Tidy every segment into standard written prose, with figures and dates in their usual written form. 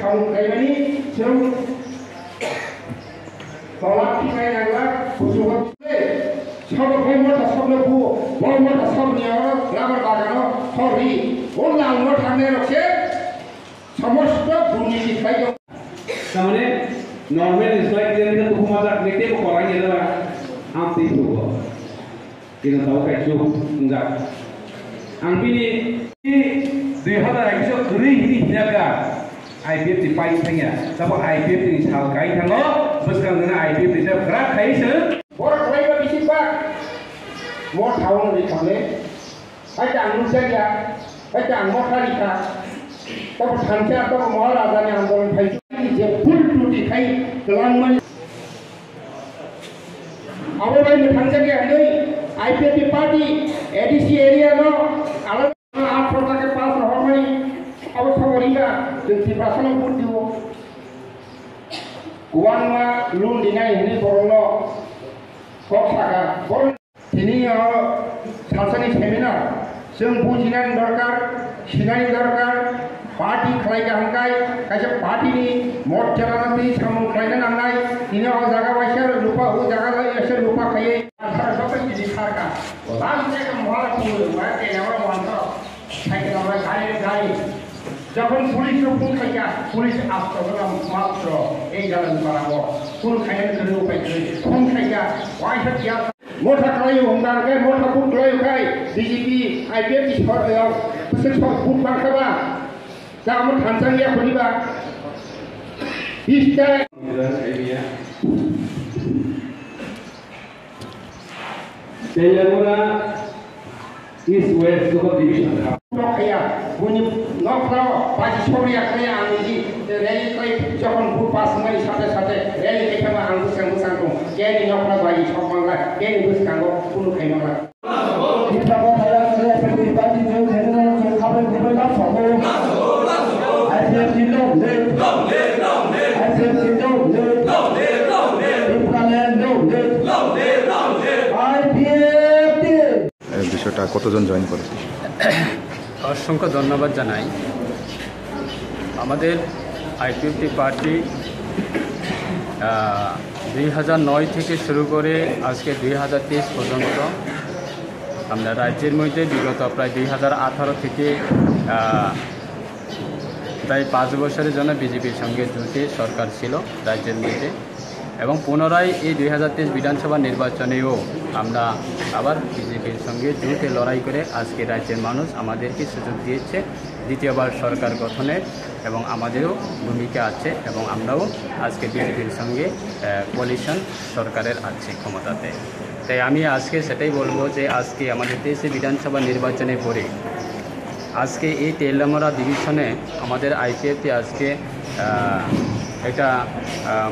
Sound खाइबानि जों तला थिखाय नांला बुजुगले सब मथा सबनो बु बल मथा सबनिया राबर बागानो सरि ओला उनो थांने रखे समस्त दुर्नीति खाइदो तामाने नॉर्मल स्लाइड जेने तो कुमार नेटे को करांगे ना आम ती तो kita tahu kayak itu enggak angpini 2021 kuri ini jaga IPF di paling tengah tapi IPF di sal kai thango beskang dengan IPF di gerak kai se bor kai ba bisi ba mo thawon di thale ai jang nu se ya ai jang mo khari ka tapi thancha to maharaja ne आंदोलन khai je full duty khai kelangan अब भाई में थंचा के हंडई IPF party ADC area नो अलग आप प्रकार के पास हो मनी अब सबरिंगा जोंति भाषण बुद्धिओ गुवानमा लुन दिनाय हनि बरनो कक्सागा बर दिनै सानसेनि सेमिनार जों बुजिनाय दरकार सिनाय दरकार पार्टी खालायगा हांकाय कायसे पार्टीनि मत चलानानै सामु खालायनो नांनाय दिनै अ जागा बायसा रुपा हो जागा लै एसे रुपा खायै आधार सब बिदि सारका लास्ट एक महारा पुरो मा केनावा वान्त साइकेलाव गाड़ी যখন পুলিশ রকম খাইয়া পুলিশ আসতো না মাত্র এই জানান পারাবো কোন খাইয়া করে উপায় করে কোন খাইয়া ওয়াইটা কিয়া মোটা খাই হংদার কে মোটা পুট লই খাই বিজেপি IPF কি সরকার সব পুট বাঁকাবা যা আমরা থানসাঙ্গিয়া করিবা ইস্টা Telemona East West Subdivision Nokaya, bunyi nokra, baju sorry aknya angji, rally koi jokon bu pas mai sate rally kita mah anggus anggo, jadi nokra baju sokonglah, jadi bus kanggo puluh kainonglah. Kita mau jalan saya pergi baju jauh general jauh kabar kabar tak sobo. IPF Sindong le, IPF Sindong le, Ipraland le, IPF বিষয়টা কতজন join করেছে অসংখ্য ধন্যবাদ জানাই আমাদের IPF party 2009 থেকে শুরু করে আজকে 2023 পর্যন্ত আমরা রাজ্যের মধ্যে বিগত প্রায় 2018 থেকে প্রায় 5 বছরের জন্য বিজেপির সঙ্গে জোটে সরকার ছিল রাজ্যের মধ্যে এবং পুনরায় এই 2023 বিধানসভা নির্বাচনেও আমরা আবার বিজেপির সঙ্গে জোটে লড়াই করে আজকে রাজ্যের মানুষ আমাদেরকে সুযোগ দিয়েছে দ্বিতীয়বার সরকার গঠনের এবং আমাদেরও ভূমিকা আছে এবং আমরাও আজকে বিজেপির সঙ্গে কোয়ালিশন সরকারের আছে ক্ষমতাতে তাই আমি আজকে সেটাই বলবো যে আজকে আমাদের দেশে বিধানসভা নির্বাচনে পরে আজকে এই তেলামরা ডিভিশনে আমাদের IPF আজকে একটা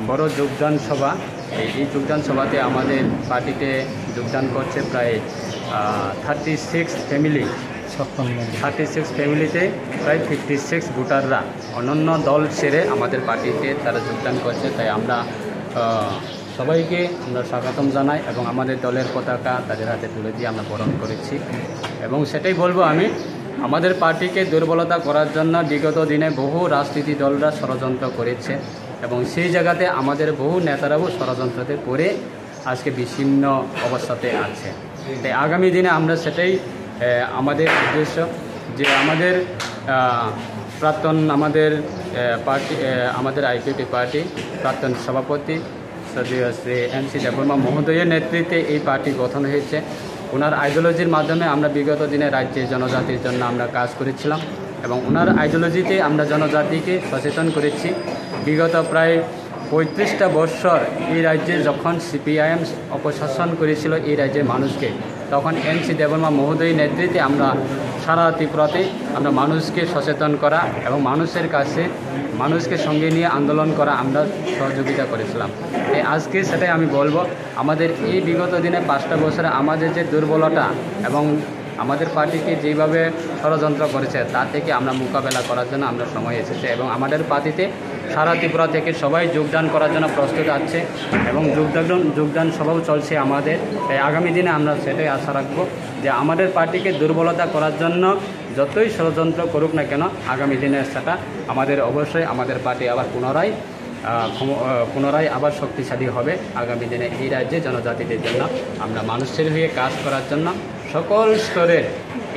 বড় যোগদান সভা এই যোগদান সভাতে আমাদের পার্টিতে যোগদান করছে প্রায় 36 ফ্যামিলি 36 ফ্যামিলিতে প্রায় 56 ভোটাররা অন্যান্য দল ছেড়ে আমাদের পার্টিতে তারা যোগদান করছে তাই আমরা সবাইকে আমরা স্বাগতম জানাই এবং আমাদের দলের পতাকা তাদের হাতে তুলে দিয়ে আমরা বরণ করেছি এবং সেটাই বলবো আমি আমাদের পার্টিকে দুর্বলতা করার জন্য বিগত দিনে বহু রাজনীতি দলরা ষড়যন্ত্র করেছে এবং সেই জায়গাতে আমাদের বহু নেতারাও ষড়যন্ত্রতে পড়ে আজকে বিচ্ছিন্ন অবস্থাতে আছে তাই আগামী দিনে আমরা সেটাই আমাদের উদ্দেশ্য যে আমাদের প্রাক্তন আমাদের পার্টি আমাদের IPF পার্টি প্রাক্তন সভাপতি শ্রী MC দেববর্মা মহোদয়ের নেতৃত্বে এই পার্টি গঠন হয়েছে ওনার আইডিওলজির মাধ্যমে আমরা বিগত দিনে রাজ্যের জনজাতির জন্য আমরা কাজ করেছিলাম এবং ওনার আইডিওলজিতে আমরা জনজাতিকে সচেতন করেছি বিগত প্রায় 35টা বছর এই রাজ্যে যখন CPIM অপশাসন করেছিল এই রাজ্যের মানুষকে তখন MC দেববর্মা মহোদয়ের নেতৃত্বে আমরা সারা ত্রিপুরাতে আমরা মানুষকে সচেতন করা এবং মানুষের কাছে মানুষকে সঙ্গে নিয়ে আন্দোলন করা আমরা সহযোগিতা করেছিলাম আজকে সেটাই আমি বলবো আমাদের এই বিগত দিনে 5টা বছরে আমাদের যে দুর্বলতা এবং আমাদের পার্টিকে যেভাবে ষড়যন্ত্র করেছে তা থেকে আমরা মোকাবেলা করার জন্য আমরা সময় এসেছে এবং আমাদের পার্টিতে সারা ত্রিপুরা থেকে সবাই যোগদান করার জন্য প্রস্তুত আছে এবং যোগদান সভাও চলছে আমাদের তাই আগামী দিনে আমরা সেটাই আশা রাখবো যে আমাদের পার্টিকে দুর্বলতা করার জন্য যতই ষড়যন্ত্র করুক না কেন আগামী দিনে সেটা আমাদের অবশ্যই আমাদের পার্টি আবার পুনরায় আবার শক্তিশালী হবে। আগামী দিনে এই রাজ্যে জনজাতিদের জন্য আমরা মানুষের হয়ে কাজ করার জন্য সকল স্তরের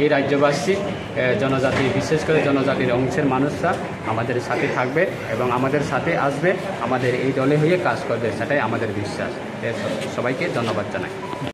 এই রাজ্যবাসী জনজাতি, বিশেষ করে জনজাতির অংশের মানুষরা আমাদের সাথে থাকবে এবং আমাদের সাথে আসবে, আমাদের এই দলে হয়ে কাজ করবে, সেটাই আমাদের বিশ্বাস। সবাইকে ধন্যবাদ জানাই।